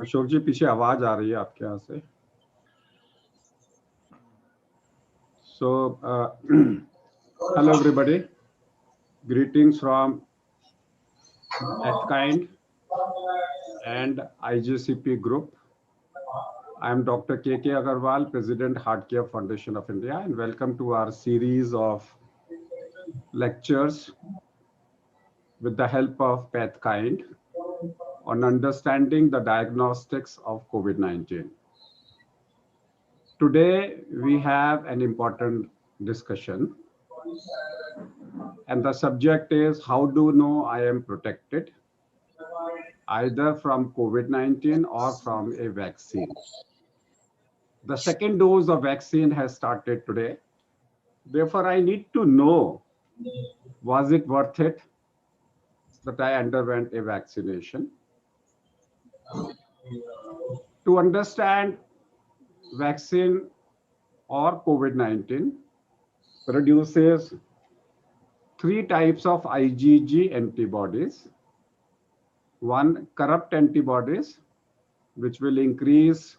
अशोक जी पीछे आवाज आ रही है आपके यहाँ से. So, hello everybody. Greetings from Earthkind and IGCP group. I am Dr. K.K. Agarwal, President Heart Care Foundation of India, and welcome to our series of lectures with the help of Pathkind on understanding the diagnostics of COVID-19. Today, we have an important discussion, and the subject is how to know I am protected either from COVID-19 or from a vaccine. The second dose of vaccine has started today. Therefore, I need to know, was it worth it that I underwent a vaccination? To understand vaccine or COVID-19 produces three types of IgG antibodies. One, corrupt antibodies, which will increase,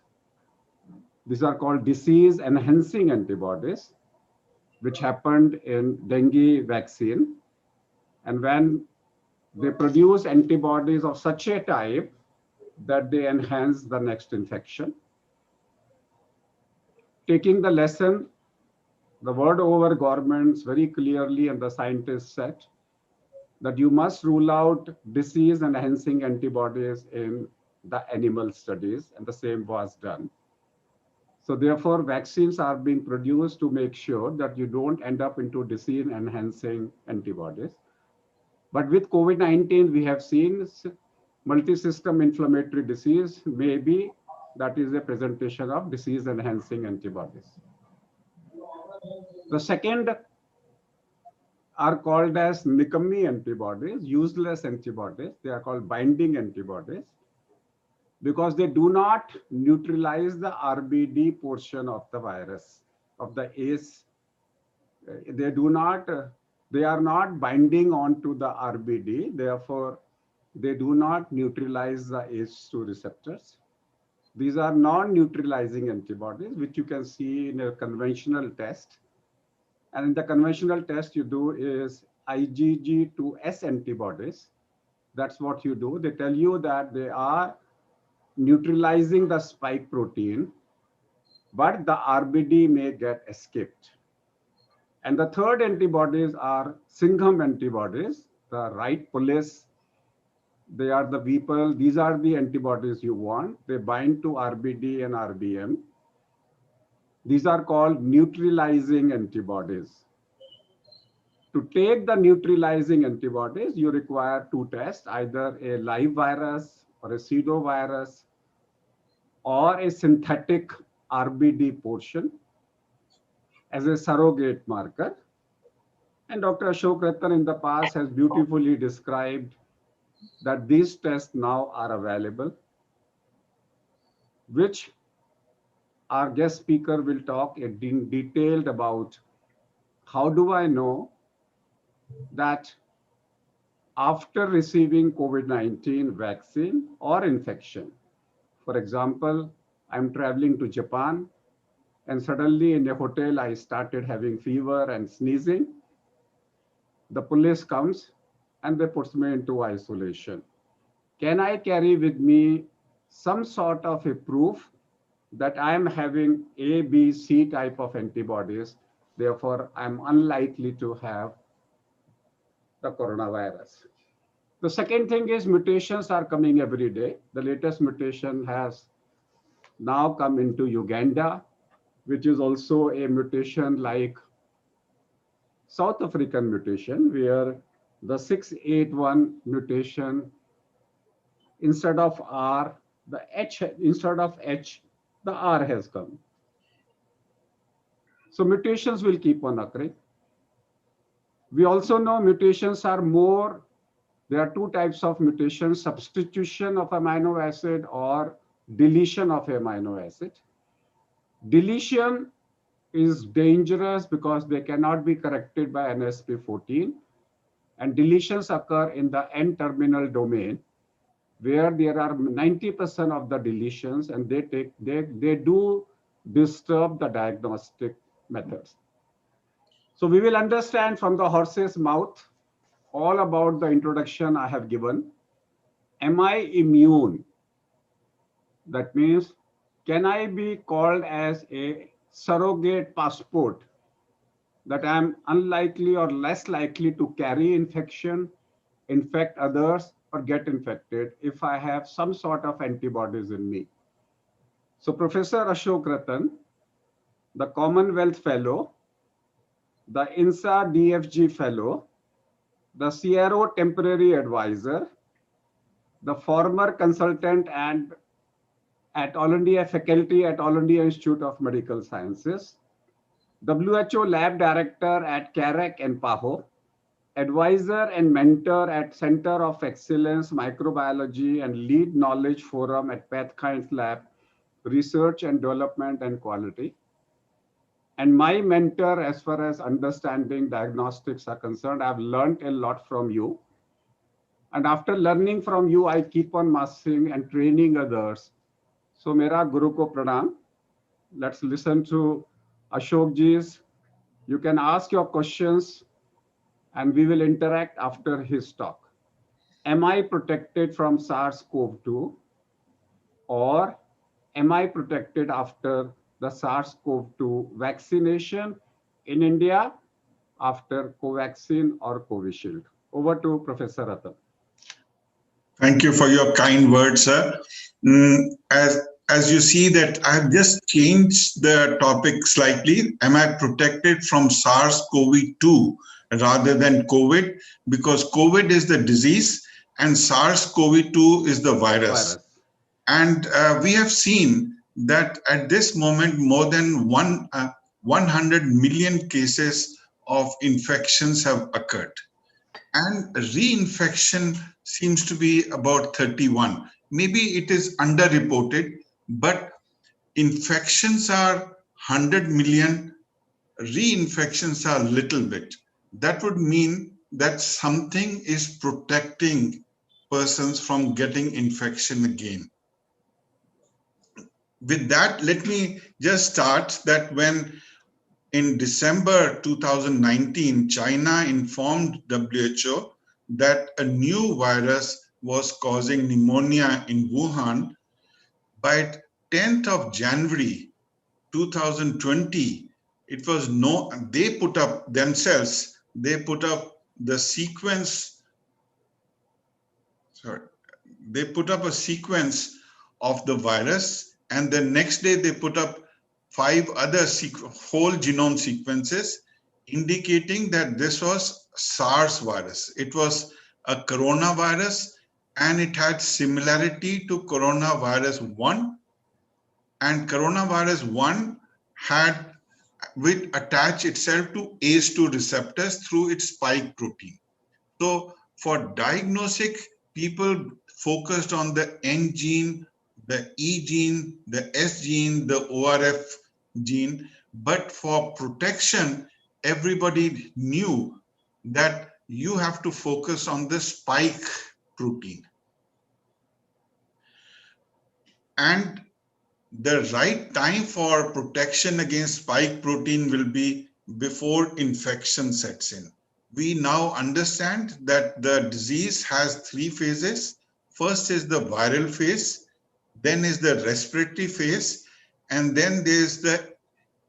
these are called disease enhancing antibodies, which happened in dengue vaccine. And when they produce antibodies of such a type that they enhance the next infection. Taking the lesson, the world over governments very clearly and the scientists said that you must rule out disease enhancing antibodies in the animal studies, and the same was done. So therefore, vaccines are being produced to make sure that you don't end up into disease enhancing antibodies. But with COVID-19, we have seen multi-system inflammatory disease, maybe that is a presentation of disease enhancing antibodies. The second are called as nikammi antibodies, useless antibodies. They are called binding antibodies because they do not neutralize the RBD portion of the virus, of the ACE. They are not binding onto the RBD. Therefore, they do not neutralize the ACE2 receptors. These are non-neutralizing antibodies, which you can see in a conventional test. And in the conventional test you do is IgG to S antibodies. That's what you do. They tell you that they are neutralizing the spike protein, but the RBD may get escaped. And the third antibodies are Singham antibodies, the right police. They are the people. These are the antibodies you want. They bind to RBD and RBM. These are called neutralizing antibodies. To take the neutralizing antibodies, you require two tests, either a live virus or a pseudovirus or a synthetic RBD portion as a surrogate marker. And Dr. Ashok Ratan in the past has beautifully described that these tests now are available, which our guest speaker will talk in detail about how do I know that after receiving COVID-19 vaccine or infection. For example, I'm traveling to Japan and suddenly in a hotel, I started having fever and sneezing. The police comes and they puts me into isolation. Can I carry with me some sort of a proof that I am having A, B, C type of antibodies? Therefore, I'm unlikely to have the coronavirus. The second thing is mutations are coming every day. The latest mutation has now come into Uganda, which is also a mutation like South African mutation, where the 681 mutation, instead of R, the H, instead of H, the R has come. So mutations will keep on occurring. We also know mutations are more. There are two types of mutations, substitution of amino acid or deletion of amino acid. Deletion is dangerous because they cannot be corrected by NSP14, and deletions occur in the N-terminal domain. where there are 90% of the deletions, and they do disturb the diagnostic methods. So we will understand from the horse's mouth all about the introduction I have given. Am I immune? That means, can I be called as a surrogate passport that I'm unlikely or less likely to carry infection, infect others, or get infected if I have some sort of antibodies in me? So Professor Ashok Ratan, the Commonwealth Fellow, the INSA DFG Fellow, the CRO Temporary Advisor, the former consultant and at All India faculty at All India Institute of Medical Sciences, WHO Lab Director at CAREC and PAHO, advisor and mentor at Center of Excellence Microbiology and lead knowledge forum at Pathkind Lab, Research and Development and Quality. And my mentor as far as understanding diagnostics are concerned. I've learned a lot from you. And after learning from you, I keep on mastering and training others. So mera guru ko pranam. Let's listen to Ashok ji's. You can ask your questions and we will interact after his talk. Am I protected from SARS-CoV-2, or am I protected after the SARS-CoV-2 vaccination in India after Covaxin or Covishield? Over to Professor Ratan. Thank you for your kind words, sir. As you see that I have just changed the topic slightly. Am I protected from SARS-CoV-2 rather than COVID? Because COVID is the disease and SARS-CoV-2 is the virus. And we have seen that at this moment, more than 100 million cases of infections have occurred. And reinfection seems to be about 31. Maybe it is underreported, but infections are 100 million, reinfections are little bit. That would mean that something is protecting persons from getting infection again. With that, let me just start that when in December 2019, China informed WHO that a new virus was causing pneumonia in Wuhan. By 10th of January 2020, it was they put up themselves, they put up the sequence, they put up a sequence of the virus, and the next day they put up 5 other whole genome sequences indicating that this was SARS virus. It was a coronavirus and it had similarity to coronavirus 1, and coronavirus 1 had attached itself to ACE2 receptors through its spike protein. So for diagnostic, people focused on the N gene, the E gene, the S gene, the ORF gene, but for protection, everybody knew that you have to focus on the spike protein. And the right time for protection against spike protein will be before infection sets in. We now understand that the disease has 3 phases. First is the viral phase, then is the respiratory phase, and then there's the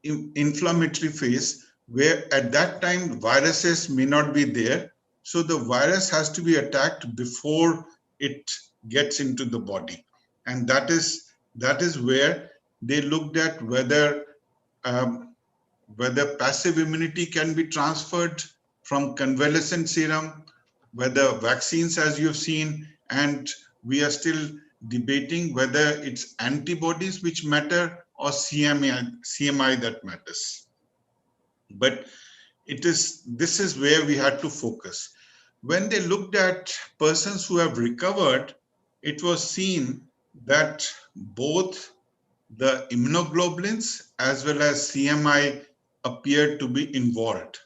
inflammatory phase, where at that time viruses may not be there. So the virus has to be attacked before it gets into the body. And that is where they looked at whether passive immunity can be transferred from convalescent serum, whether vaccines, as you've seen, and we are still debating whether it's antibodies which matter or CMI that matters. But this is where we had to focus. When they looked at persons who have recovered, it was seen that both the immunoglobulins as well as CMI appeared to be involved.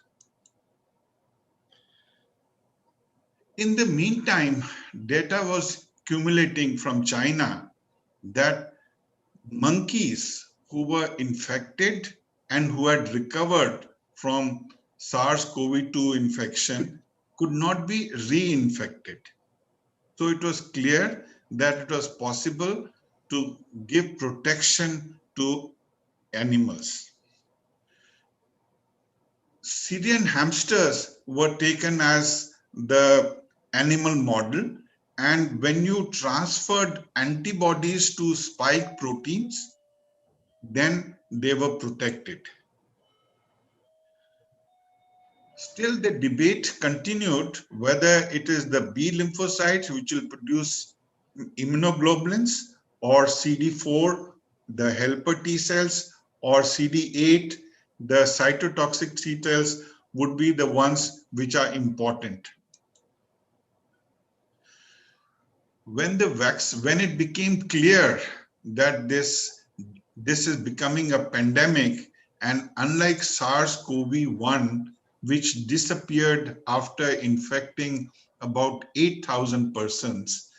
In the meantime, data was accumulating from China that monkeys who were infected and who had recovered from SARS-CoV-2 infection could not be reinfected. So it was clear that it was possible to give protection to animals. Syrian hamsters were taken as the animal model, and when you transferred antibodies to spike proteins, then they were protected. Still, the debate continued whether it is the B lymphocytes which will produce immunoglobulins, or CD4, the helper T cells, or CD8, the cytotoxic T cells, would be the ones which are important. When it became clear that this is becoming a pandemic, and unlike SARS-CoV-1, which disappeared after infecting about 8,000 persons,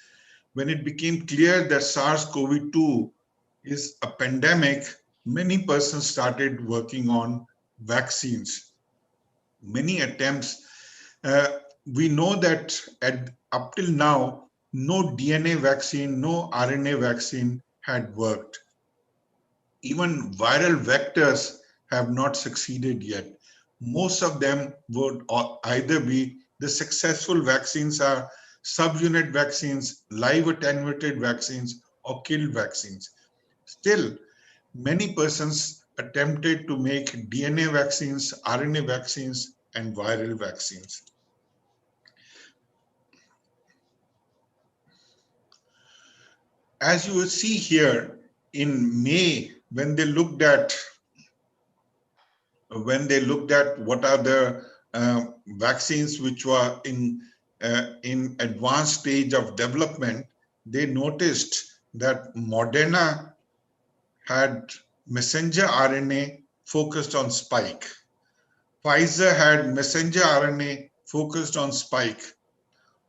when it became clear that SARS-CoV-2 is a pandemic, many persons started working on vaccines. Many attempts. We know that up till now, no DNA vaccine, no RNA vaccine had worked. Even viral vectors have not succeeded yet. Most of them would either be the successful vaccines are subunit vaccines, live attenuated vaccines, or killed vaccines. Still, many persons attempted to make DNA vaccines, RNA vaccines, and viral vaccines. As you will see here, in May, when they looked at what are the vaccines which were in advanced stage of development, they noticed that Moderna had messenger RNA focused on spike. Pfizer had messenger RNA focused on spike.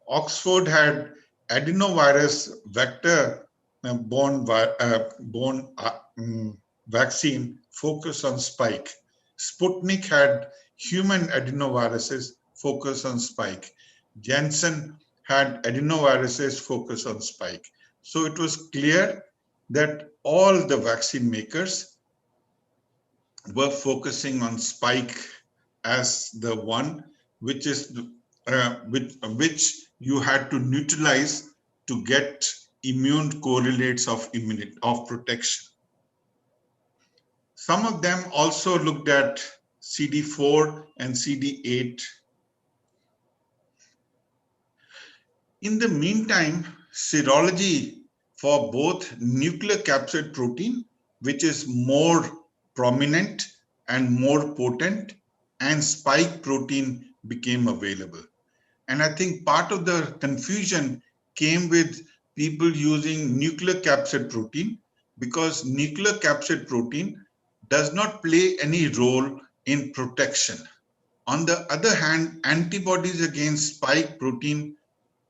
Oxford had adenovirus vector borne vaccine focused on spike. Sputnik had human adenoviruses focused on spike. Janssen had adenoviruses focused on spike. So it was clear that all the vaccine makers were focusing on spike as the one which is which you had to neutralize to get immune correlates of protection. Some of them also looked at CD4 and CD8. In the meantime, serology for both nuclear capsid protein, which is more prominent and more potent, and spike protein became available. And I think part of the confusion came with people using nuclear capsid protein, because nuclear capsid protein does not play any role in protection. On the other hand, antibodies against spike protein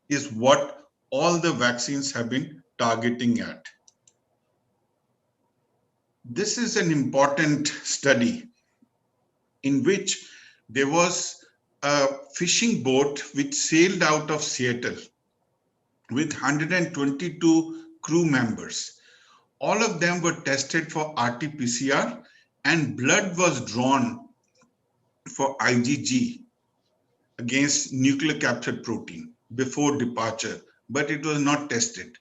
is what all the vaccines have been targeting at. This is an important study in which there was a fishing boat which sailed out of Seattle with 122 crew members. All of them were tested for RT-PCR, and blood was drawn for IgG against nuclear capsid protein before departure, but it was not tested.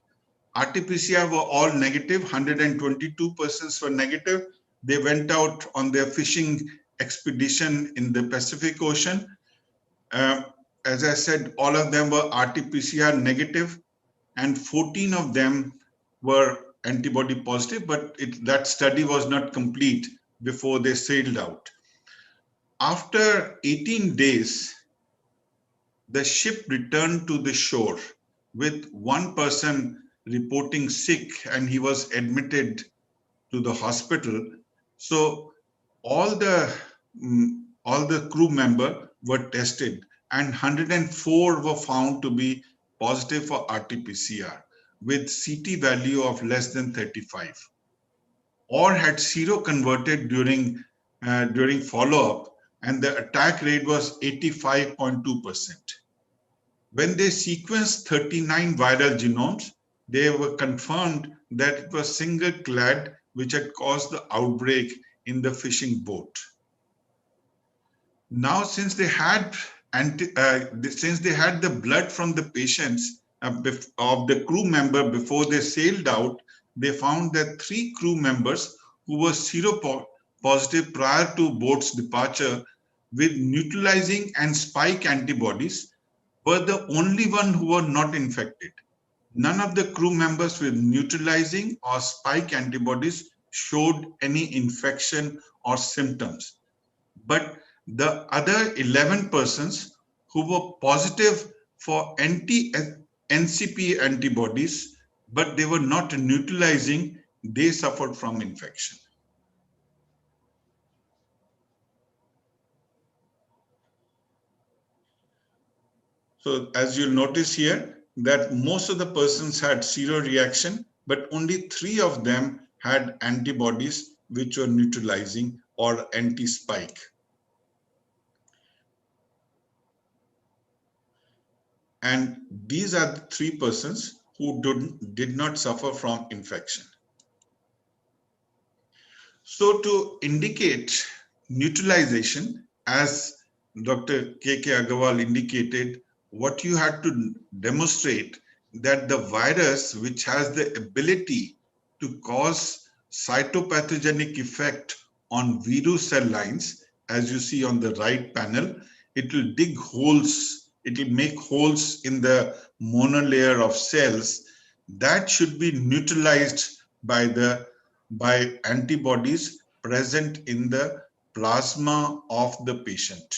RT-PCR were all negative, 122 persons were negative. They went out on their fishing expedition in the Pacific Ocean. As I said, all of them were RT-PCR negative, and 14 of them were antibody positive, but that study was not complete before they sailed out. After 18 days, the ship returned to the shore with one person reporting sick, and he was admitted to the hospital. So all the crew members were tested, and 104 were found to be positive for RT-PCR. with CT value of less than 35, or had seroconverted during follow-up, and the attack rate was 85.2%. When they sequenced 39 viral genomes, they were confirmed that it was single clade which had caused the outbreak in the fishing boat. Now, since they had the blood from the patients of the crew member before they sailed out, they found that 3 crew members who were seropositive prior to boat's departure with neutralizing and spike antibodies were the only one who were not infected. None of the crew members with neutralizing or spike antibodies showed any infection or symptoms. But the other 11 persons who were positive for anti-NCP antibodies, but they were not neutralizing, they suffered from infection. So as you'll notice here, that most of the persons had seroreaction, but only 3 of them had antibodies which were neutralizing or anti-spike. And these are the 3 persons who did not suffer from infection. So to indicate neutralization, as Dr. K.K. Agarwal indicated, what you had to demonstrate that the virus, which has the ability to cause cytopathogenic effect on virus cell lines, as you see on the right panel, it will dig holes, it will make holes in the monolayer of cells that should be neutralized by antibodies present in the plasma of the patient.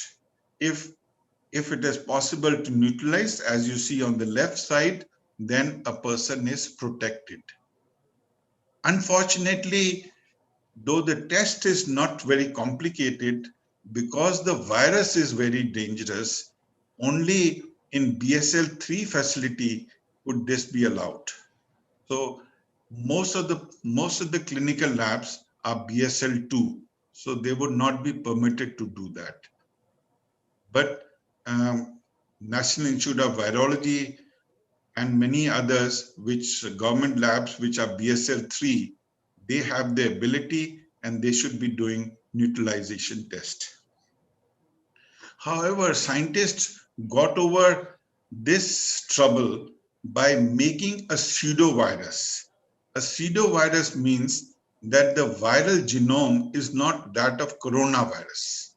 If it is possible to neutralize, as you see on the left side, then a person is protected. Unfortunately, though the test is not very complicated, because the virus is very dangerous, only in BSL-3 facility would this be allowed. So most of the clinical labs are BSL-2, so they would not be permitted to do that. But National Institute of Virology and many others, which government labs which are BSL-3, they have the ability and they should be doing neutralization test. However, scientists got over this trouble by making a pseudovirus. A pseudovirus means that the viral genome is not that of coronavirus.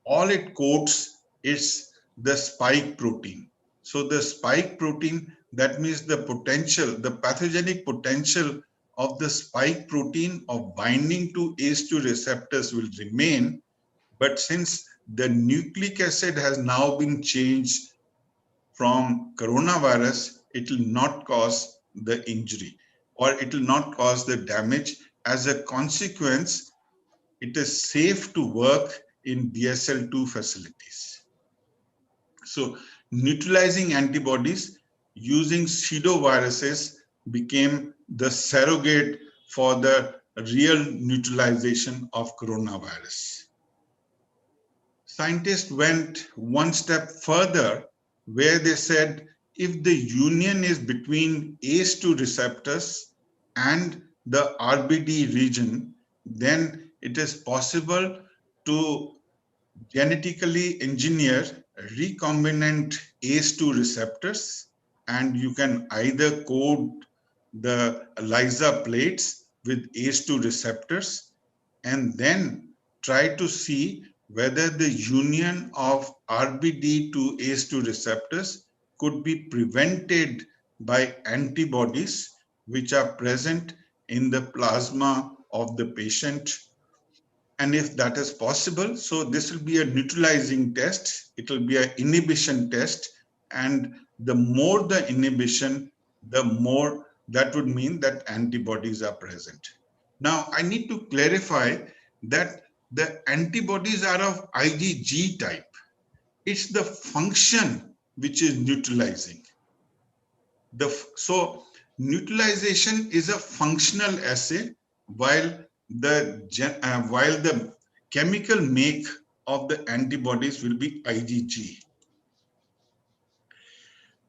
All it codes is the spike protein. So the spike protein, that means the potential, the pathogenic potential of the spike protein of binding to ACE2 receptors will remain. But since the nucleic acid has now been changed from coronavirus, it will not cause the injury or it will not cause the damage. As a consequence, it is safe to work in BSL-2 facilities. So neutralizing antibodies using pseudoviruses became the surrogate for the real neutralization of coronavirus. Scientists went one step further where they said if the union is between ACE2 receptors and the RBD region, then it is possible to genetically engineer recombinant ACE2 receptors, and you can either code the ELISA plates with ACE2 receptors and then try to see whether the union of RBD to ACE2 receptors could be prevented by antibodies which are present in the plasma of the patient. And if that is possible, so this will be a neutralizing test, it will be an inhibition test, and the more the inhibition, the more that would mean that antibodies are present. Now, I need to clarify that the antibodies are of IgG type. It's the function which is neutralizing. So Neutralization is a functional assay, while the chemical make of the antibodies will be IgG.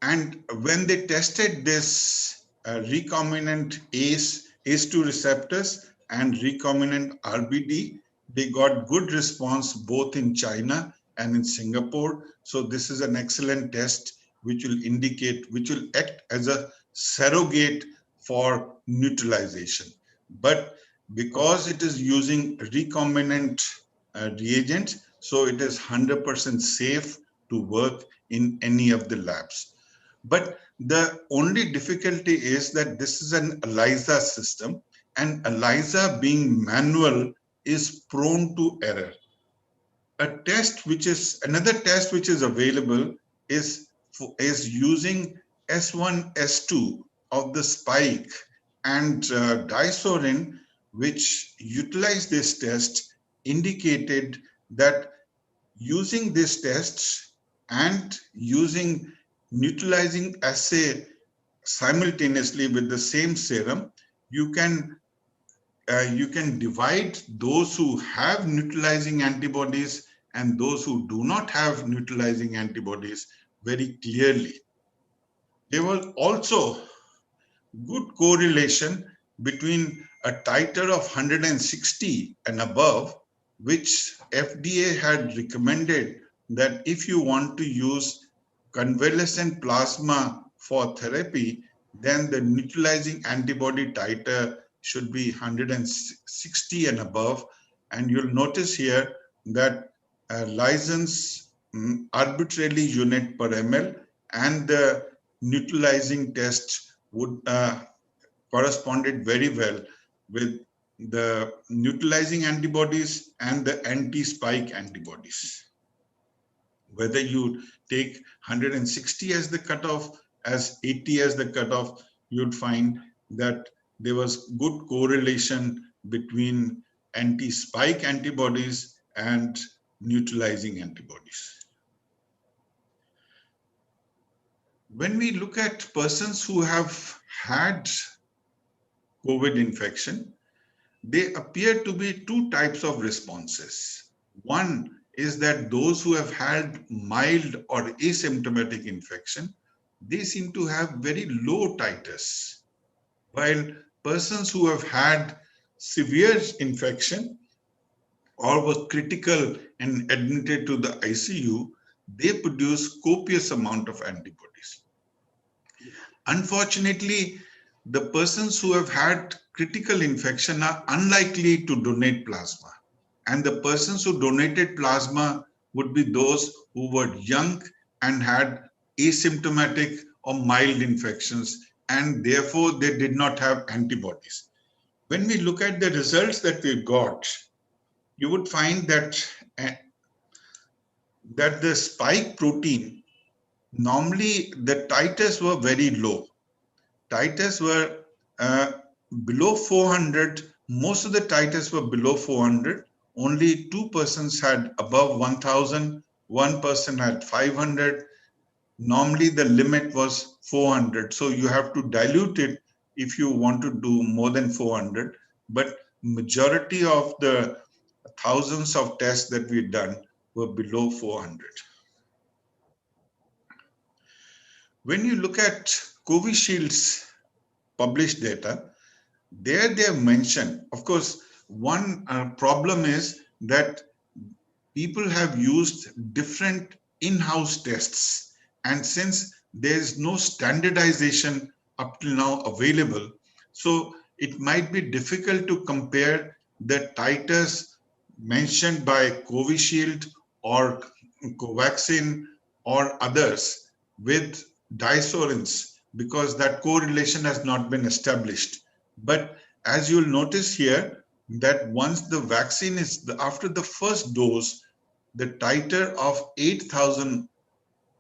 And when they tested this recombinant ACE2 receptors and recombinant RBD, they got good response both in China and in Singapore. So this is an excellent test which will act as a surrogate for neutralization. But because it is using recombinant reagents, so it is 100% safe to work in any of the labs. But the only difficulty is that this is an ELISA system, and ELISA being manual is prone to error. Another test which is available is using S1, S2 of the spike and disorin, which utilized this test, indicated that using this test and using neutralizing assay simultaneously with the same serum, you can divide those who have neutralizing antibodies and those who do not have neutralizing antibodies very clearly. There was also good correlation between a titer of 160 and above, which FDA had recommended that if you want to use convalescent plasma for therapy, then the neutralizing antibody titer should be 160 and above. And you'll notice here that license arbitrarily unit per ml and the neutralizing test would corresponded very well with the neutralizing antibodies and the anti-spike antibodies. Whether you take 160 as the cutoff, as 80 as the cutoff, you'd find that there was good correlation between anti-spike antibodies and neutralizing antibodies. When we look at persons who have had COVID infection, there appear to be two types of responses. One is that those who have had mild or asymptomatic infection, they seem to have very low titers, while persons who have had severe infection or were critical and admitted to the ICU, they produce copious amount of antibodies. Unfortunately, the persons who have had critical infection are unlikely to donate plasma. And the persons who donated plasma would be those who were young and had asymptomatic or mild infections, and therefore they did not have antibodies. When we look at the results that we got, you would find that the spike protein, normally the titers were very low. Titers were below 400. Most of the titers were below 400. Only 2 persons had above 1000. 1 person had 500. Normally the limit was 400. So you have to dilute it if you want to do more than 400. But majority of the thousands of tests that we've done were below 400. When you look at Covishield's published data, there they have mentioned, of course, one problem is that people have used different in-house tests. And since there is no standardization up till now available, so it might be difficult to compare the titers mentioned by Covishield or Covaxin or others with disorins, because that correlation has not been established. But as you'll notice here, that once the vaccine is, after the first dose, the titer of 8,000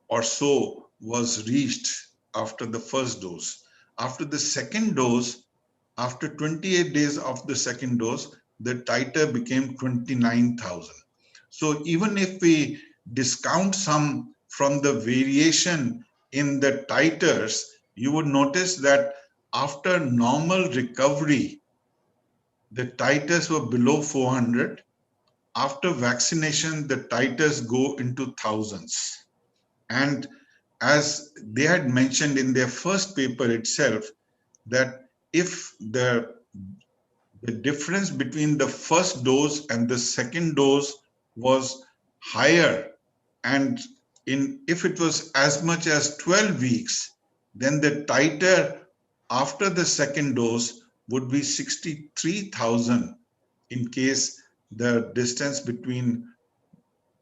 or so was reached after the first dose. After the second dose, after 28 days of the second dose, the titer became 29,000. So even if we discount some from the variation in the titers, you would notice that after normal recovery, the titers were below 400. After vaccination, the titers go into thousands. And as they had mentioned in their first paper itself, that if the difference between the first dose and the second dose was higher, and if it was as much as 12 weeks, then the titer after the second dose would be 63,000 in case the distance between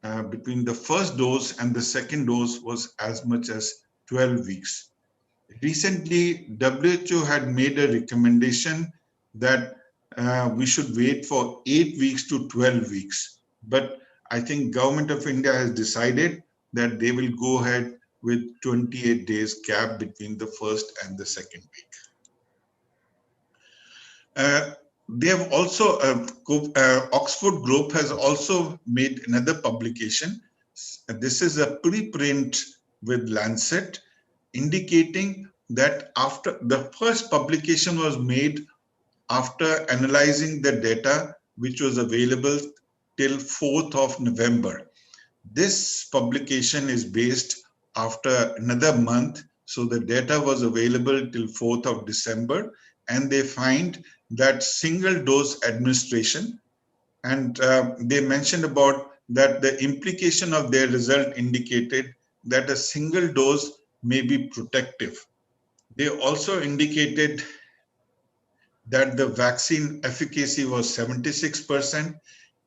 the first dose and the second dose was as much as 12 weeks. Recently, WHO had made a recommendation that we should wait for 8 weeks to 12 weeks. But I think Government of India has decided that they will go ahead with 28 days gap between the first and the second week. They have also, Oxford Group has also made another publication. This is a preprint with Lancet, indicating that after the first publication was made after analyzing the data which was available till 4th of November. This publication is based after another month, so the data was available till 4th of December, and they find that single dose administration, and they mentioned about that the implication of their result indicated that a single dose may be protective. They also indicated that the vaccine efficacy was 76%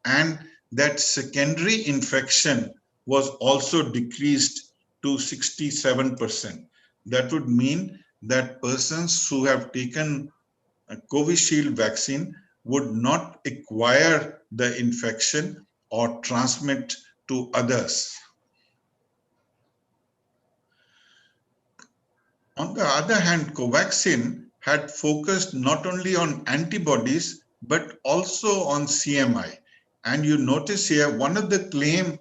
and that secondary infection was also decreased to 67%. That would mean that persons who have taken a Covishield vaccine would not acquire the infection or transmit to others. On the other hand, Covaxin had focused not only on antibodies, but also on CMI. And you notice here, one of the claim,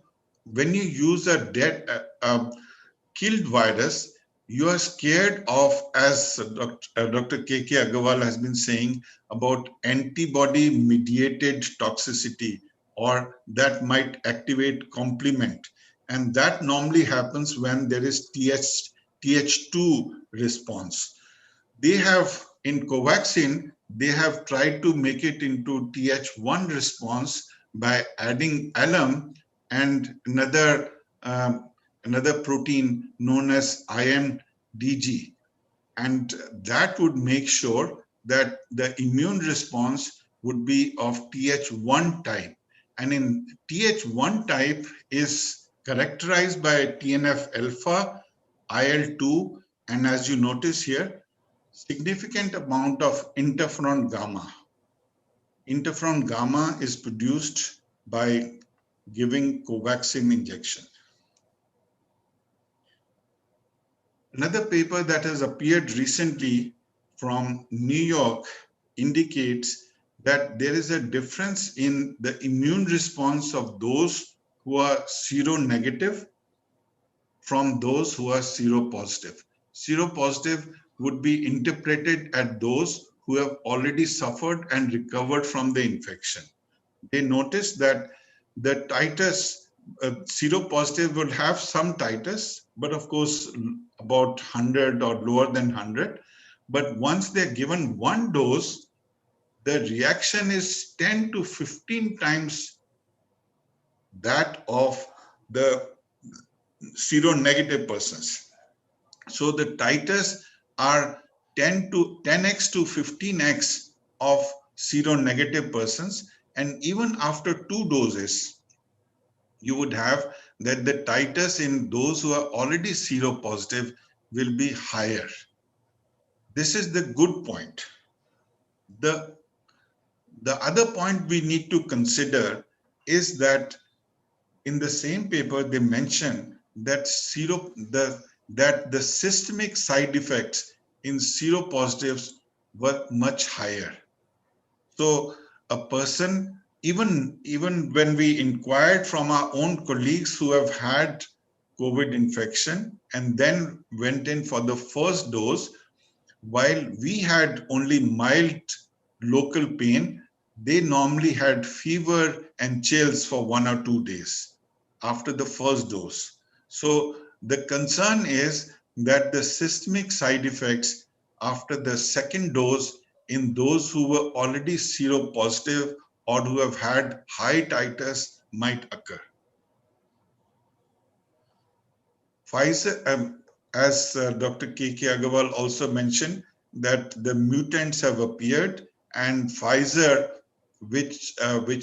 when you use a dead, killed virus, you are scared of, as Dr. K.K. Agarwal has been saying, about antibody-mediated toxicity, or that might activate complement. And that normally happens when there is Th2 response. They have, in Covaxin, they have tried to make it into Th1 response by adding alum and another protein known as IMDG. And that would make sure that the immune response would be of Th1 type. And in Th1 type is characterized by TNF alpha, IL-2, and as you notice here, significant amount of interferon gamma. Interferon gamma is produced by giving Covaxin injection. Another paper that has appeared recently from New York indicates that there is a difference in the immune response of those who are seronegative from those who are seropositive. Seropositive would be interpreted as those who have already suffered and recovered from the infection. They noticed that the titers, seropositive will have some titers, but of course about 100 or lower than 100. But once they're given one dose, the reaction is 10 to 15 times that of the seronegative persons. So the titers are 10x to 15x of seronegative persons, and even after 2 doses, you would have that the titers in those who are already seropositive will be higher. This is the good point. The other point we need to consider is that in the same paper they mention that the systemic side effects in seropositives were much higher. So a person, even when we inquired from our own colleagues who have had COVID infection and then went in for the first dose, while we had only mild local pain, they normally had fever and chills for 1 or 2 days after the first dose. So the concern is that the systemic side effects after the second dose in those who were already seropositive or who have had high titers might occur. Pfizer, as Dr. K.K. Agarwal also mentioned, that the mutants have appeared, and Pfizer, which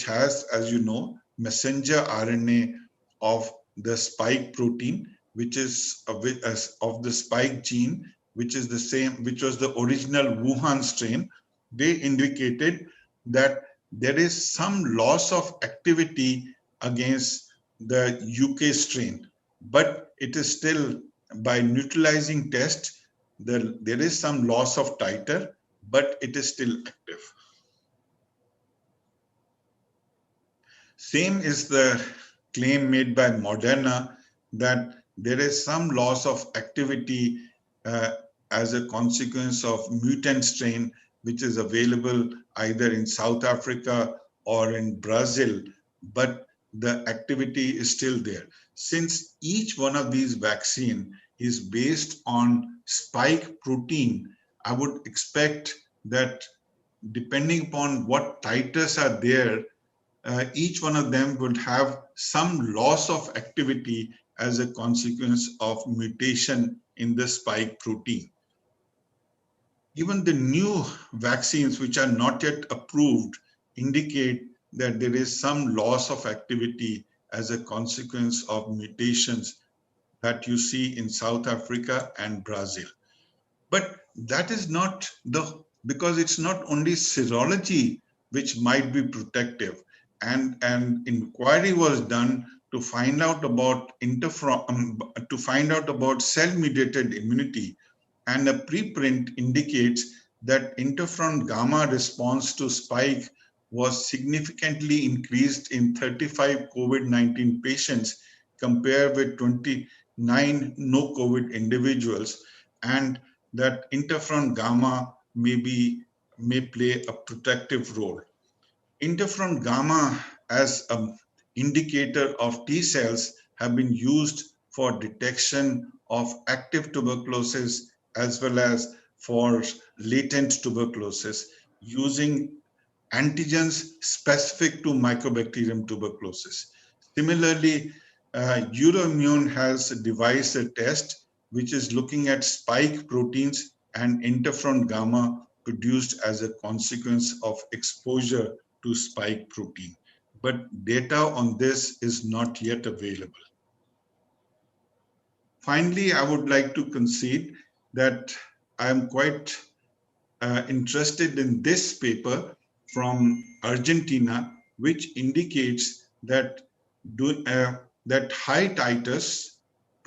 has, as you know, messenger RNA of the spike protein, which is of the spike gene, which is the same, which was the original Wuhan strain. They indicated that there is some loss of activity against the UK strain, but it is still by neutralizing test, there is some loss of titer, but it is still active. Same is the claim made by Moderna that there is some loss of activity uh, as a consequence of mutant strain, which is available either in South Africa or in Brazil, but the activity is still there. Since each one of these vaccine is based on spike protein, I would expect that depending upon what titers are there, each one of them would have some loss of activity as a consequence of mutation in the spike protein. Even the new vaccines, which are not yet approved, indicate that there is some loss of activity as a consequence of mutations that you see in South Africa and Brazil. But that is not because it's not only serology which might be protective. And an inquiry was done to find out about to find out about cell-mediated immunity. And a preprint indicates that interferon gamma response to spike was significantly increased in 35 COVID-19 patients compared with 29 no COVID individuals, and that interferon gamma may play a protective role. Interferon gamma as an indicator of T cells have been used for detection of active tuberculosis as well as for latent tuberculosis using antigens specific to Mycobacterium tuberculosis. Similarly, Euroimmune has devised a test which is looking at spike proteins and interferon gamma produced as a consequence of exposure to spike protein. But data on this is not yet available. Finally, I would like to concede that I am quite interested in this paper from Argentina, which indicates that that high titers,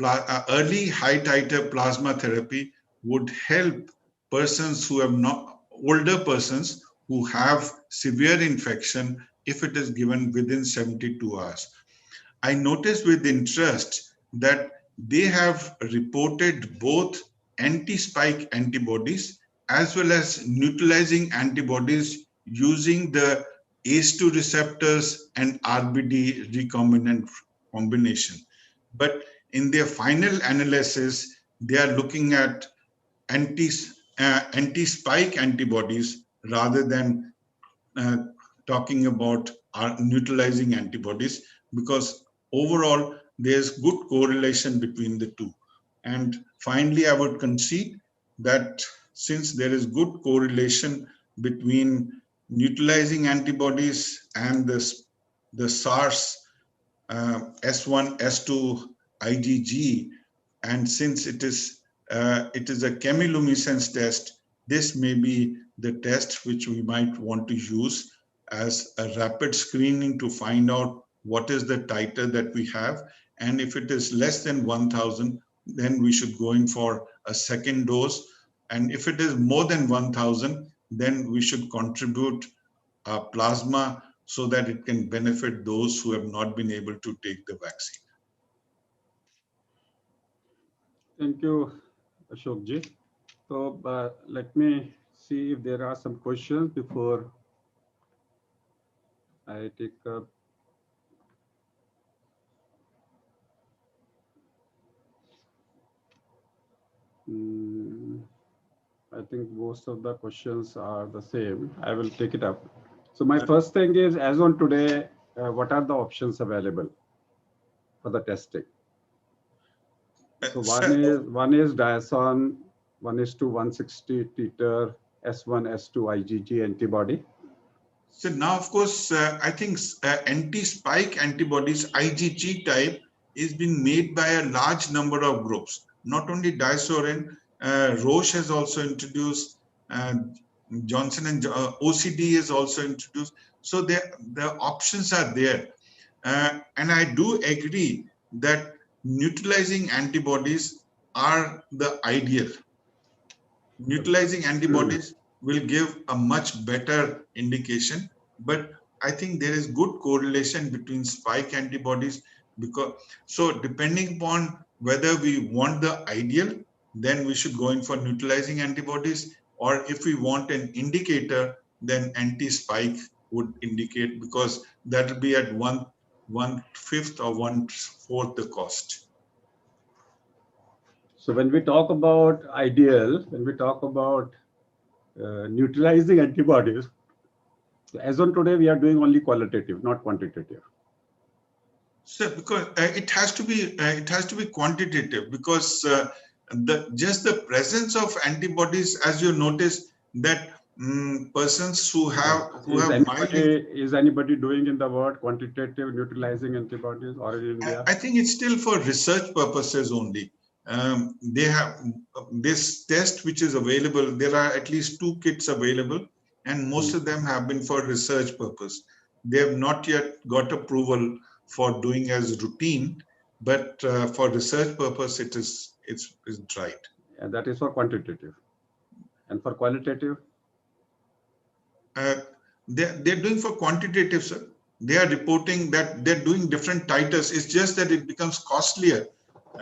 early high titer plasma therapy would help persons who have not older persons who have severe infection if it is given within 72 hours. I noticed with interest that they have reported both anti-spike antibodies as well as neutralizing antibodies using the ACE2 receptors and RBD recombinant combination. But in their final analysis, they are looking at anti, anti-spike antibodies rather than uh, talking about our neutralizing antibodies, because overall there's good correlation between the two. And finally, I would concede that since there is good correlation between neutralizing antibodies and the SARS S1, S2 IgG, and since it is a chemiluminescence test, this may be the test which we might want to use as a rapid screening to find out what is the titer that we have. And if it is less than 1,000, then we should go in for a second dose. And if it is more than 1,000, then we should contribute plasma so that it can benefit those who have not been able to take the vaccine. Thank you, Ashokji. So let me see if there are some questions before I take up. Mm, I think most of the questions are the same. I will take it up. So my first thing is, as on today, what are the options available for the testing? So Sir, one is Diason, 1:160 titer S1 S2 IgG antibody. so now, of course, I think anti-spike antibodies, IgG type, is being made by a large number of groups. Not only Diasorin, Roche has also introduced, uh, Johnson and OCD is also introduced. So the options are there. And I do agree that neutralizing antibodies are the ideal. Neutralizing antibodies will give a much better indication, but I think there is good correlation between spike antibodies, because so depending upon whether we want the ideal, then we should go in for neutralizing antibodies, or if we want an indicator, then anti-spike would indicate, because that will be at one fifth or one fourth the cost. So when we talk about ideal, when we talk about neutralizing antibodies, as on today, we are doing only qualitative, not quantitative. So because it has to be quantitative, because just the presence of antibodies, as you notice that persons who have mildly, Is anybody doing in the world quantitative neutralizing antibodies or in India? I think it's still for research purposes only. They have this test which is available. There are at least 2 kits available, and most of them have been for research purpose. They have not yet got approval for doing as routine, but for research purpose, it's right. And that is for quantitative. And for qualitative? Uh, they're doing for quantitative, sir. They are reporting that they're doing different titers. It's just that it becomes costlier.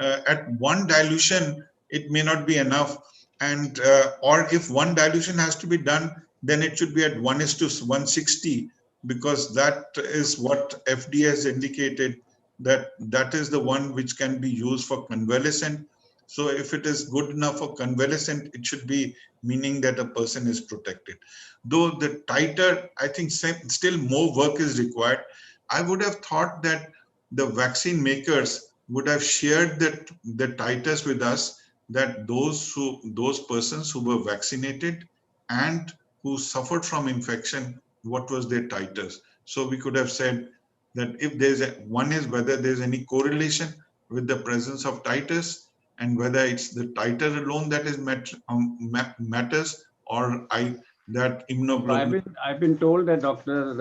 At one dilution, it may not be enough, and or if one dilution has to be done, then it should be at 1:160, because that is what FDA has indicated, that is the one which can be used for convalescent. So if it is good enough for convalescent, it should be meaning that a person is protected. Though the titer, I think still more work is required. I would have thought that the vaccine makers would have shared the titers with us, that those persons who were vaccinated and who suffered from infection, what was their titers. So we could have said that if one is whether there's any correlation with the presence of titers, and whether it's the titer alone that is matters, or that So immunoglobulin. I've been told that Dr.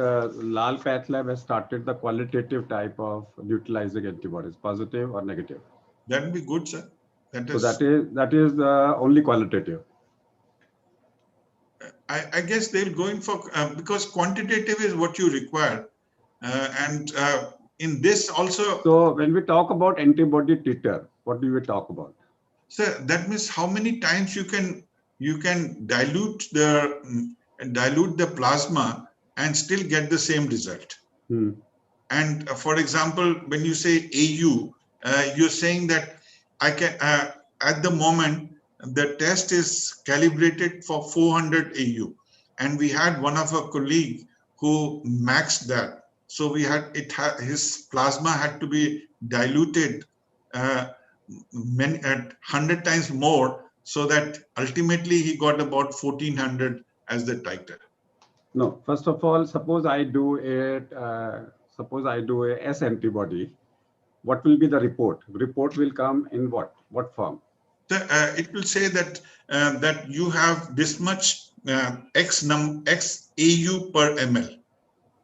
Lal Path Lab has started the qualitative type of neutralizing antibodies, positive or negative. That would be good, sir. So that is only qualitative. I guess they'll go in for, because quantitative is what you require. And in this also. So when we talk about antibody titer, what do we talk about? Sir, that means how many times you can dilute the plasma and still get the same result. And for example, when you say AU, you're saying that I can at the moment the test is calibrated for 400 AU, and we had one of our colleague who maxed that. So we had his plasma had to be diluted many at 100 times more, so that ultimately he got about 1400 as the titer. No, first of all, suppose I do a S antibody. What will be the report? Report will come in what form? It will say that that you have this much X AU per ml.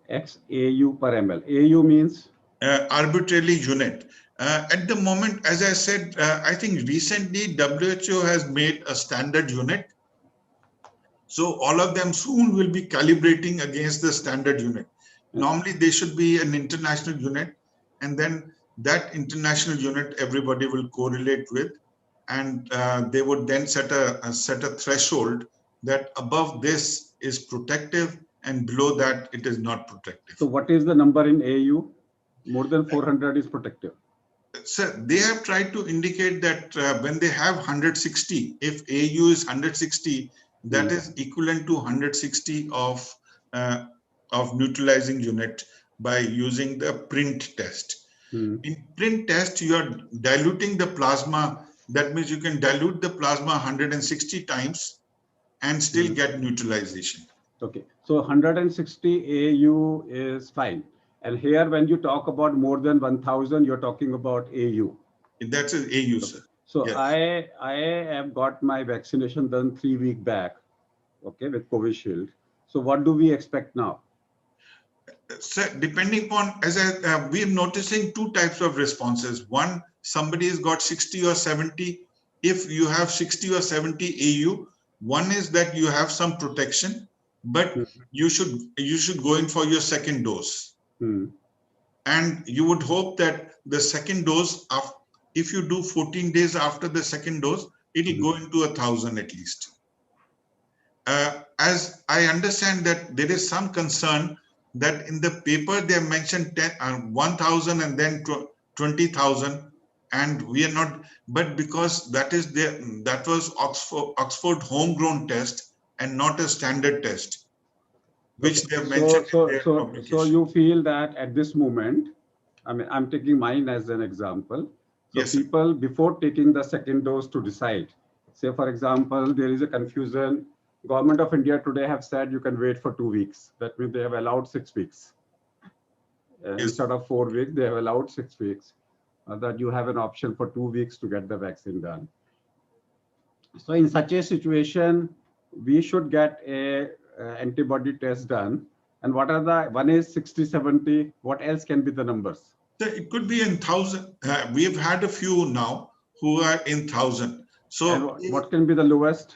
X AU per ml. AU means? Arbitrarily unit. At the moment, as I said, I think recently WHO has made a standard unit. So all of them soon will be calibrating against the standard unit. Normally, they should be an international unit, and then that international unit everybody will correlate with. and they would then set a threshold that above this is protective and below that it is not protective. So what is the number in AU? More than 400 is protective. So they have tried to indicate that when they have 160, if AU is 160, that is equivalent to 160 of neutralizing unit by using the print test. In print test, you are diluting the plasma. That means you can dilute the plasma 160 times and still get neutralization. Okay, so 160 AU is fine. And here, when you talk about more than 1000, you're talking about AU. That's an AU, sir. So yes. I have got my vaccination done 3 weeks back, okay, with Covishield. So what do we expect now? So depending upon, as we are noticing two types of responses. One, somebody has got 60 or 70. If you have 60 or 70 AU, one is that you have some protection, but you should go in for your second dose. And you would hope that the second dose, if you do 14 days after the second dose, it'll go into 1,000 at least. As I understand that there is some concern that in the paper they have mentioned 1,000 and then 20,000, and we are not. But because that was Oxford homegrown test and not a standard test, which they have mentioned in their publication. So you feel that at this moment, I mean, I'm taking mine as an example. So yes, people, before taking the second dose to decide, say, for example, there is a confusion. Government of India today have said you can wait for 2 weeks. That means they have allowed 6 weeks. Yes. Instead of 4 weeks, they have allowed 6 weeks. That you have an option for 2 weeks to get the vaccine done. So in such a situation, we should get a antibody test done. And what are the, one is 60, 70, what else can be the numbers? So it could be in 1,000. We've had a few now who are in 1,000. So and what can be the lowest?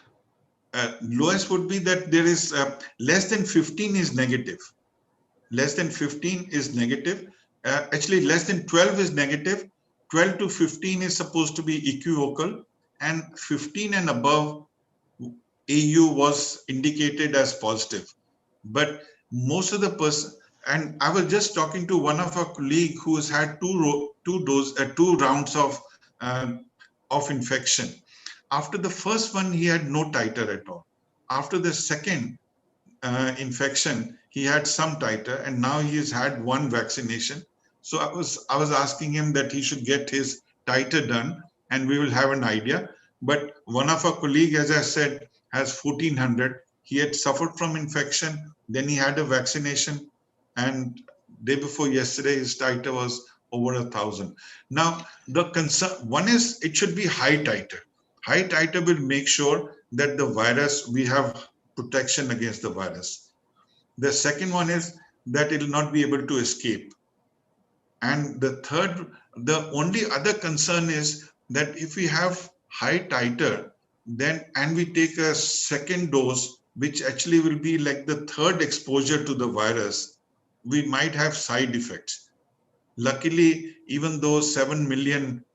Lowest would be that there is less than 15 is negative. Less than 15 is negative. Actually, less than 12 is negative. 12 to 15 is supposed to be equivocal, and 15 and above AU was indicated as positive. But most of the person, and I was just talking to one of our colleagues who has had two rounds of infection. After the first one, he had no titer at all. After the second infection, he had some titer, and now he has had one vaccination. So I was asking him that he should get his titer done, and we will have an idea. But one of our colleagues, as I said, has 1400. He had suffered from infection, then he had a vaccination, and day before yesterday, his titer was over 1,000. Now, the concern, one is it should be high titer. High titer will make sure that the virus, we have protection against the virus. The second one is that it will not be able to escape. And the third, the only other concern is that if we have high titer, then, and we take a second dose, which actually will be like the third exposure to the virus, we might have side effects. Luckily, even though 7 million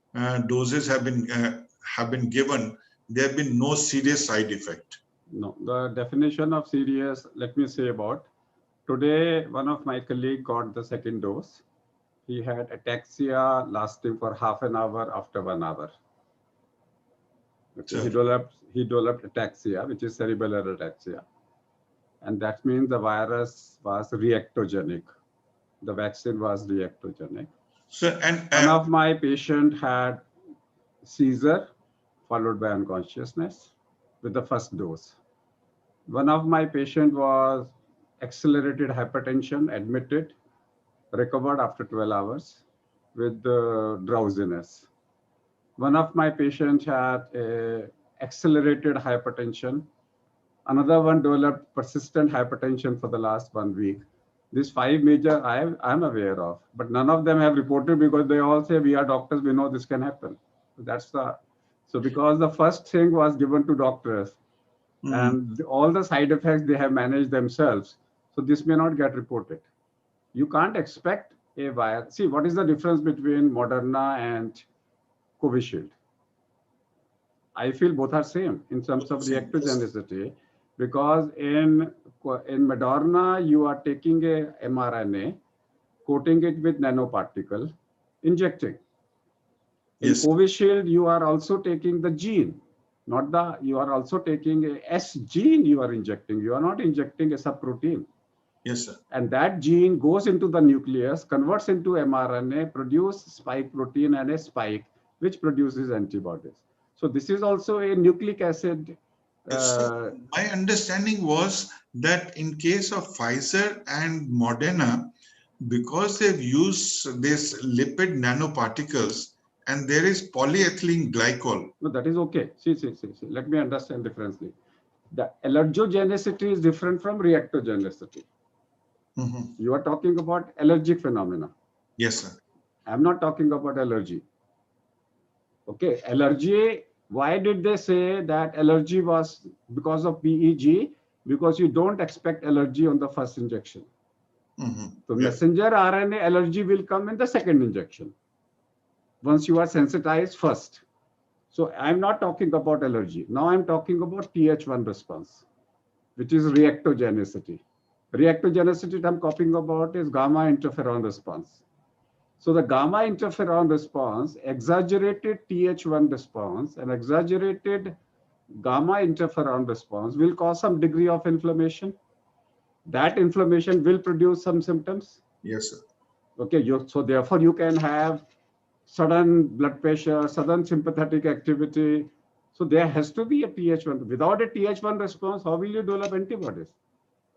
doses have been given, there have been no serious side effect. No, the definition of serious, let me say about, today, one of my colleagues got the second dose. He had ataxia lasting for half an hour after 1 hour. Okay. He developed ataxia, which is cerebellar ataxia. And that means the virus was reactogenic. The vaccine was reactogenic. So, and one of my patients had seizure followed by unconsciousness with the first dose. One of my patients was accelerated hypertension, admitted, recovered after 12 hours with drowsiness. One of my patients had accelerated hypertension. Another one developed persistent hypertension for the last 1 week. These 5 major I'm aware of, but none of them have reported because they all say, we are doctors, we know this can happen. So because the first thing was given to doctors, and all the side effects they have managed themselves, so this may not get reported. You can't expect a virus. See, what is the difference between Moderna and Covishield? I feel both are same in terms of Same. reactogenicity, because in Moderna, you are taking a mRNA, coating it with nanoparticle, injecting. In Yes. Covishield, you are also taking the gene, not the, you are also taking a S gene you are injecting. You are not injecting a subprotein. Yes, sir. And that gene goes into the nucleus, converts into mRNA, produce spike protein and a spike, which produces antibodies. So this is also a nucleic acid. So my understanding was that in case of Pfizer and Moderna, because they've used this lipid nanoparticles and there is polyethylene glycol. No, that is okay. See. Let me understand differently. The allergogenicity is different from reactogenicity. You are talking about allergic phenomena. Yes, sir. I'm not talking about allergy. Okay, allergy. Why did they say that allergy was because of PEG? Because you don't expect allergy on the first injection. So messenger RNA allergy will come in the second injection, once you are sensitized first. So I'm not talking about allergy. Now I'm talking about Th1 response, which is reactogenicity. Reactogenicity I'm talking about is gamma interferon response. So the gamma interferon response, exaggerated Th1 response and exaggerated gamma interferon response will cause some degree of inflammation. That inflammation will produce some symptoms. Yes, sir. Okay, so therefore you can have sudden blood pressure, sudden sympathetic activity. So there has to be a Th1. Without a Th1 response, how will you develop antibodies?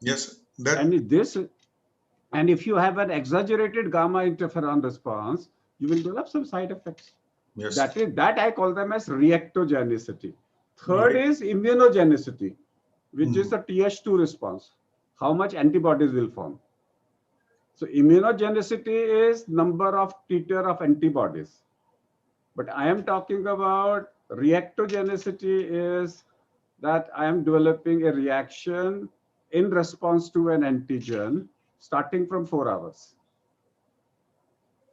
Yes, sir. And if you have an exaggerated gamma interferon response, you will develop some side effects. Yes. That I call them as reactogenicity. Third is immunogenicity, which is the Th2 response. How much antibodies will form? So immunogenicity is number of titer of antibodies. But I am talking about reactogenicity is that I am developing a reaction in response to an antigen starting from 4 hours.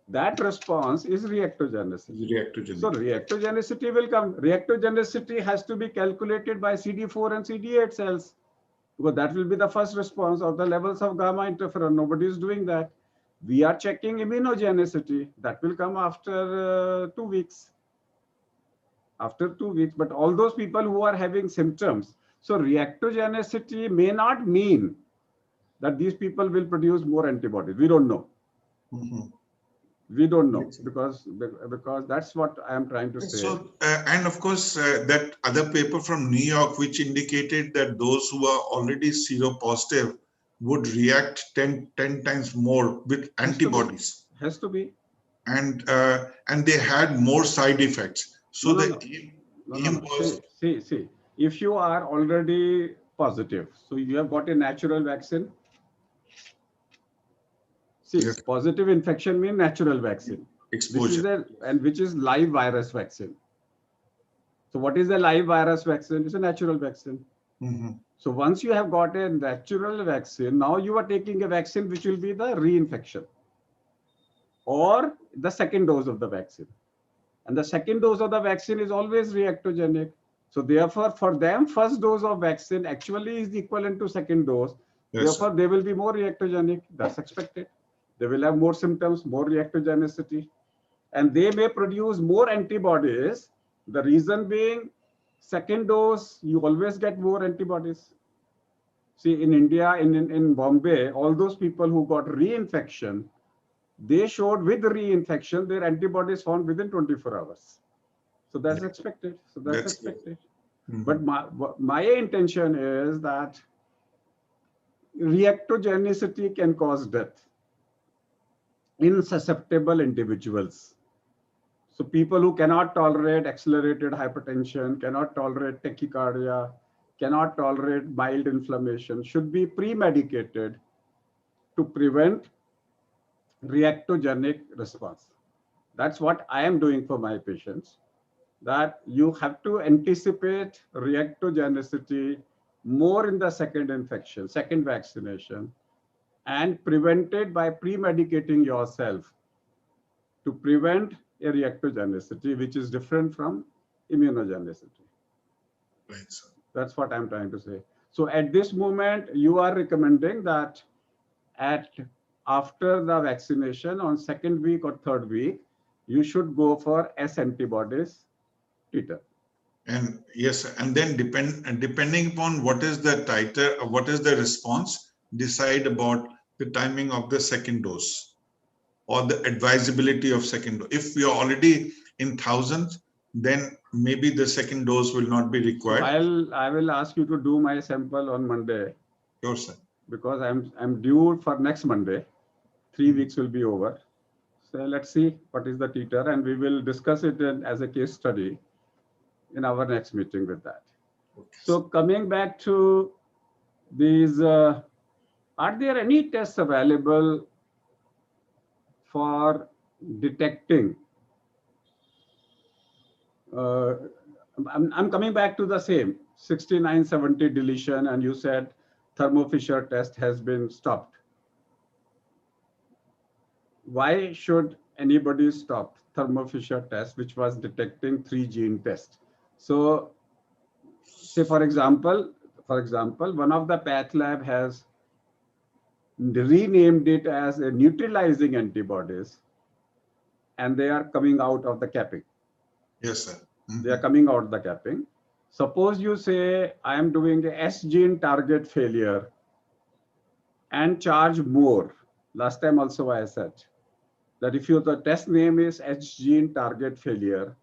That response is reactogenicity. So reactogenicity will come. Reactogenicity has to be calculated by CD4 and CD8 cells, because that will be the first response of the levels of gamma interferon. Nobody is doing that. We are checking immunogenicity. That will come after 2 weeks. After 2 weeks, but all those people who are having symptoms. So reactogenicity may not mean that these people will produce more antibodies. We don't know. We don't know, because that's what I am trying to say. So, and of course, that other paper from New York, which indicated that those who are already seropositive would react 10 times more with antibodies. Has to be. And they had more side effects. So See, if you are already positive, so you have got a natural vaccine. See, yes. Positive infection means natural vaccine. Exposure. Which is live virus vaccine. So what is a live virus vaccine? It's a natural vaccine. So once you have got a natural vaccine, now you are taking a vaccine which will be the reinfection or the second dose of the vaccine. And the second dose of the vaccine is always reactogenic. So therefore, for them, first dose of vaccine actually is equivalent to second dose. Yes, therefore, they will be more reactogenic. That's expected. They will have more symptoms, more reactogenicity, and they may produce more antibodies. The reason being, second dose, you always get more antibodies. See, in India, in Bombay, all those people who got reinfection, they showed with reinfection, their antibodies found within 24 hours. So that's expected. That's expected. But my intention is that reactogenicity can cause death in susceptible individuals. So people who cannot tolerate accelerated hypertension, cannot tolerate tachycardia, cannot tolerate mild inflammation should be pre-medicated to prevent reactogenic response. That's what I am doing for my patients, that you have to anticipate reactogenicity more in the second infection, second vaccination, and prevent it by pre-medicating yourself to prevent a reactogenicity, which is different from immunogenicity. Right, sir. That's what I'm trying to say. So at this moment, you are recommending that at after the vaccination on second week or third week, you should go for S antibodies titer. And yes, and then depending upon what is the titer, what is the response, decide about the timing of the second dose or the advisability of second dose. If we are already in thousands, then maybe the second dose will not be So required. I will ask you to do my sample on Monday. Sure, sir. Because I'm due for next Monday. 3 weeks will be over. So let's see what is the titer, and we will discuss it as a case study in our next meeting with that. Okay. So coming back to these, are there any tests available for detecting? I'm coming back to the same 6970 deletion, and you said Thermo Fisher test has been stopped. Why should anybody stop Thermo Fisher test, which was detecting 3 gene test? So say for example, one of the path lab has renamed it as a neutralizing antibodies, and they are coming out of the capping. Yes, sir. They are coming out the capping. Suppose you say I am doing a S gene target failure and charge more. Last time also I said that if the test name is S gene target failure,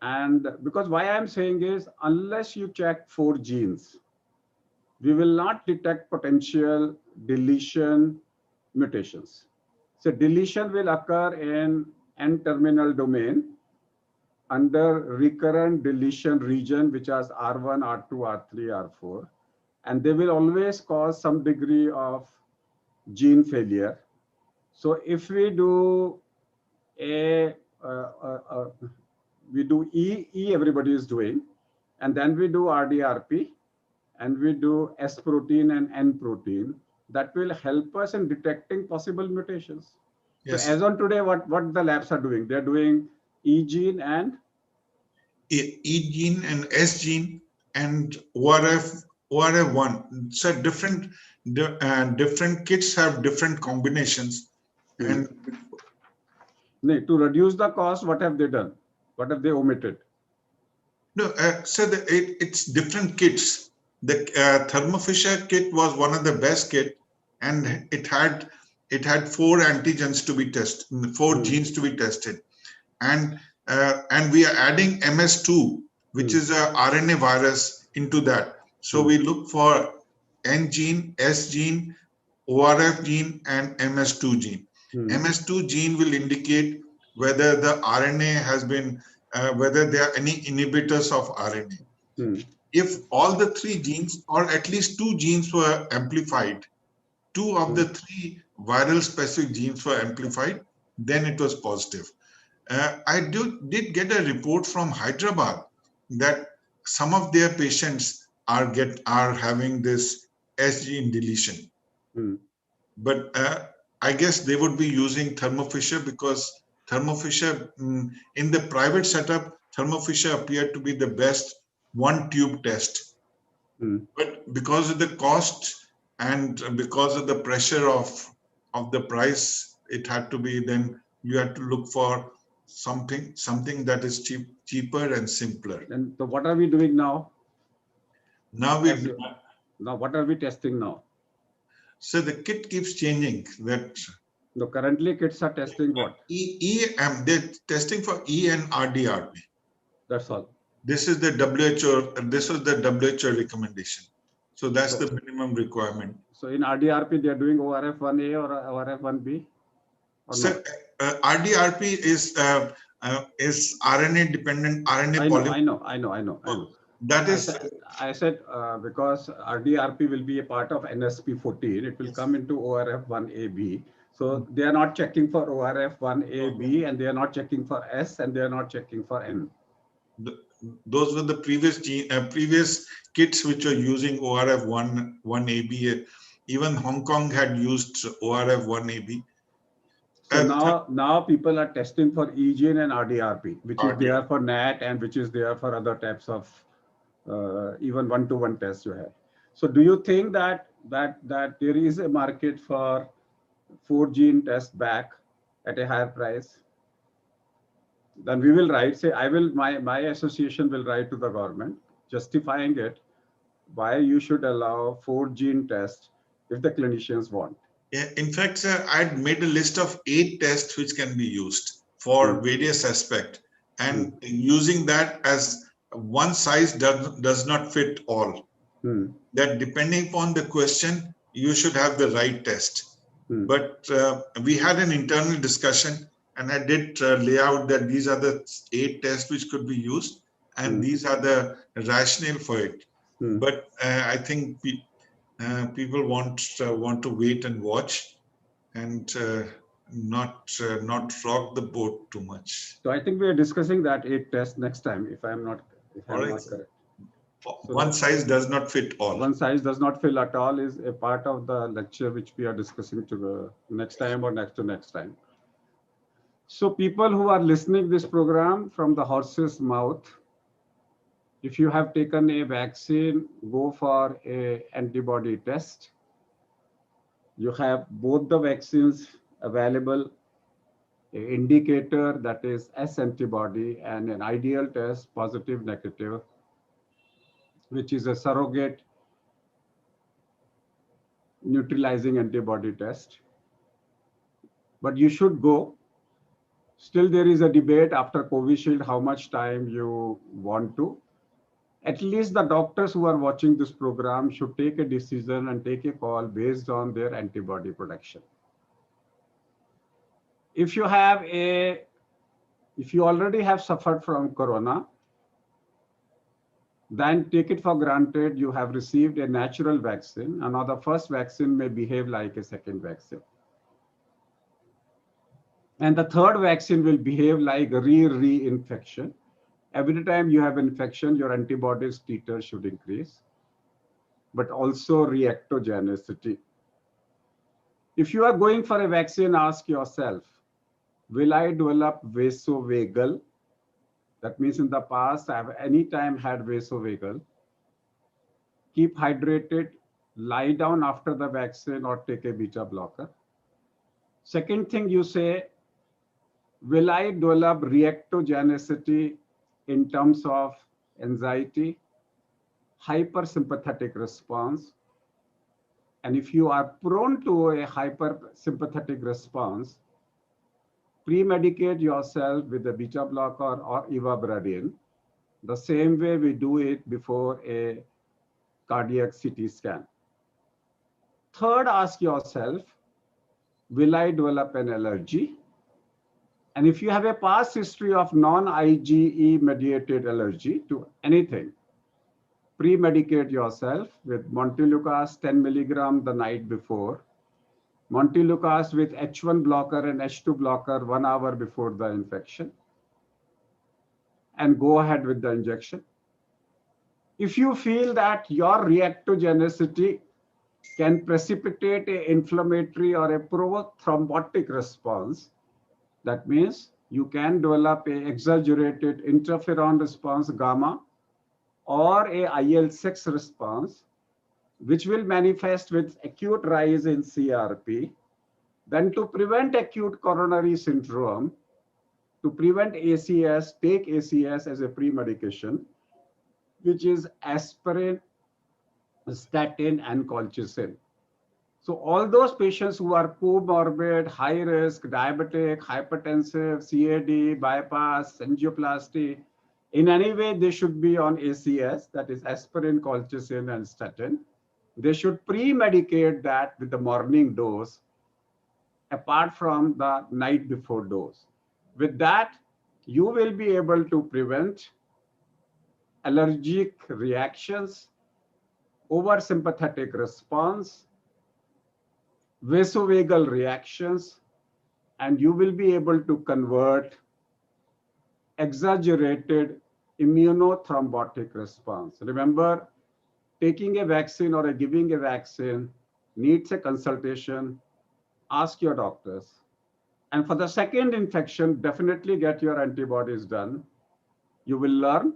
and because why I'm saying is unless you check 4 genes, we will not detect potential deletion mutations. So deletion will occur in N-terminal domain under recurrent deletion region, which is R1, R2, R3, R4, and they will always cause some degree of gene failure. So if we do we do E everybody is doing, and then we do RDRP, and we do S protein and N protein, that will help us in detecting possible mutations. Yes. So as on today, what the labs are doing, they're doing E gene and E gene and S gene and ORF1. So different kits have different combinations. And to reduce the cost, what have they done? What have they omitted? no, so it's different kits. The Thermo Fisher kit was one of the best kit, and it had 4 antigens to be tested, 4 genes to be tested, and we are adding MS2, which is a RNA virus into that. So we look for N gene, S gene, ORF gene, and MS2 gene. MS2 gene will indicate whether the RNA has been, whether there are any inhibitors of RNA. If all the 3 genes, or at least 2 genes were amplified, 2 of the 3 viral specific genes were amplified, then it was positive. I did get a report from Hyderabad that some of their patients are having this S gene deletion. But I guess they would be using Thermo Fisher because Thermo Fisher, in the private setup, Thermo Fisher appeared to be the best one tube test. But because of the cost and because of the pressure of the price, it had to be, then you had to look for something that is cheaper and simpler. And so what are we doing now? Now what are we testing now? So the kit keeps changing. That no, currently kits are testing what? They're testing for E and RDRP. That's all. This is the WHO. This was the WHO recommendation. So that's the minimum requirement. So in RDRP, they are doing ORF1A or ORF1B? So RDRP is RNA dependent RNA polymerase. I know. That is. I said because RDRP will be a part of NSP14, it will come into ORF1AB. So they are not checking for ORF1AB, and they are not checking for S, and they are not checking for N. Those were the previous kits which are using ORF1AB. Even Hong Kong had used ORF1AB. So now people are testing for E gene and RDRP, which is there for NAT and which is there for other types of even one-to-one test you have. So do you think that there is a market for 4-gene test back at a higher price? Then we will write, say, my association will write to the government justifying it, why you should allow 4-gene test if the clinicians want. Yeah, in fact, sir, I'd made a list of 8 tests which can be used for various aspects, and using that as one size does not fit all. That depending upon the question, you should have the right test. But we had an internal discussion, and I did lay out that these are the 8 tests which could be used, and these are the rationale for it. But I think people want to wait and watch, and not rock the boat too much. So I think we are discussing that 8 tests next time, if I'm not correct. So one size does not fit all. One size does not fit at all is a part of the lecture which we are discussing to the next time or next to next time. So people who are listening this program from the horse's mouth, if you have taken a vaccine, go for a antibody test. You have both the vaccines available, an indicator that is S antibody and an ideal test, positive, negative, which is a surrogate neutralizing antibody test. But you should go. Still, there is a debate after Covishield how much time you want to. At least the doctors who are watching this program should take a decision and take a call based on their antibody production. If you already have suffered from corona, then take it for granted you have received a natural vaccine, and now the first vaccine may behave like a second vaccine. And the third vaccine will behave like reinfection. Every time you have infection, your antibodies titer should increase, but also reactogenicity. If you are going for a vaccine, ask yourself, will I develop vasovagal? That means in the past, I have any time had vasovagal. Keep hydrated, lie down after the vaccine or take a beta blocker. Second thing you say, will I develop reactogenicity in terms of anxiety, hypersympathetic response? And if you are prone to a hypersympathetic response, pre-medicate yourself with a beta blocker or ivabradine, the same way we do it before a cardiac CT scan. Third, ask yourself, will I develop an allergy? And if you have a past history of non-IgE mediated allergy to anything, pre-medicate yourself with Montelukast 10 milligram the night before, Montelukast with H1 blocker and H2 blocker 1 hour before the infection, and go ahead with the injection. If you feel that your reactogenicity can precipitate an inflammatory or a prothrombotic response, that means you can develop an exaggerated interferon response gamma or a IL-6 response, which will manifest with acute rise in CRP. Then to prevent acute coronary syndrome, to prevent ACS, take ACS as a pre-medication, which is aspirin, statin, and colchicine. So all those patients who are comorbid, high risk, diabetic, hypertensive, CAD, bypass, angioplasty, in any way they should be on ACS, that is aspirin, colchicine, and statin. They should pre-medicate that with the morning dose, apart from the night before dose. With that, you will be able to prevent allergic reactions, oversympathetic response, vasovagal reactions, and you will be able to convert exaggerated immunothrombotic response. Remember, taking a vaccine or giving a vaccine needs a consultation. Ask your doctors. And for the second infection, definitely get your antibodies done. You will learn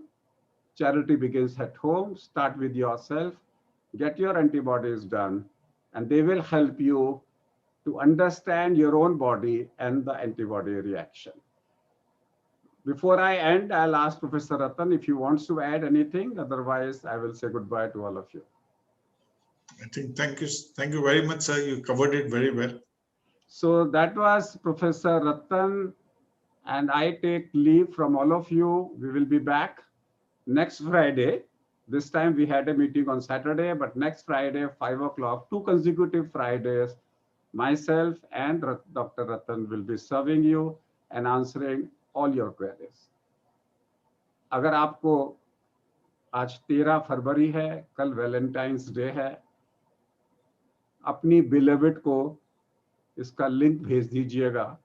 Charity begins at home. Start with yourself. Get your antibodies done, and they will help you to understand your own body and the antibody reaction. Before I end, I'll ask Professor Ratan if he wants to add anything. Otherwise, I will say goodbye to all of you. I think thank you very much, sir. You covered it very well. So that was Professor Ratan, and I take leave from all of you. We will be back next Friday. This time we had a meeting on Saturday, but next Friday, 5 o'clock, 2 consecutive Fridays, myself and Dr. Ratan will be serving you and answering all your queries. अगर आपको आज 13 फरवरी है, कल Valentine's day है, अपनी बिलेविड को इसका link भेज दीजिएगा.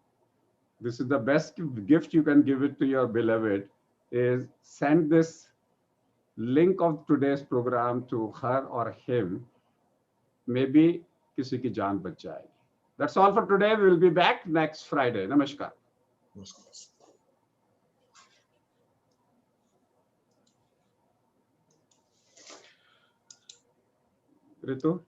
This is the best gift you can give it to your beloved, is send this link of today's program to her or him. Maybe किसी की जान बच जाएगी. That's all for today. We will be back next Friday. Namaskar. Ritu?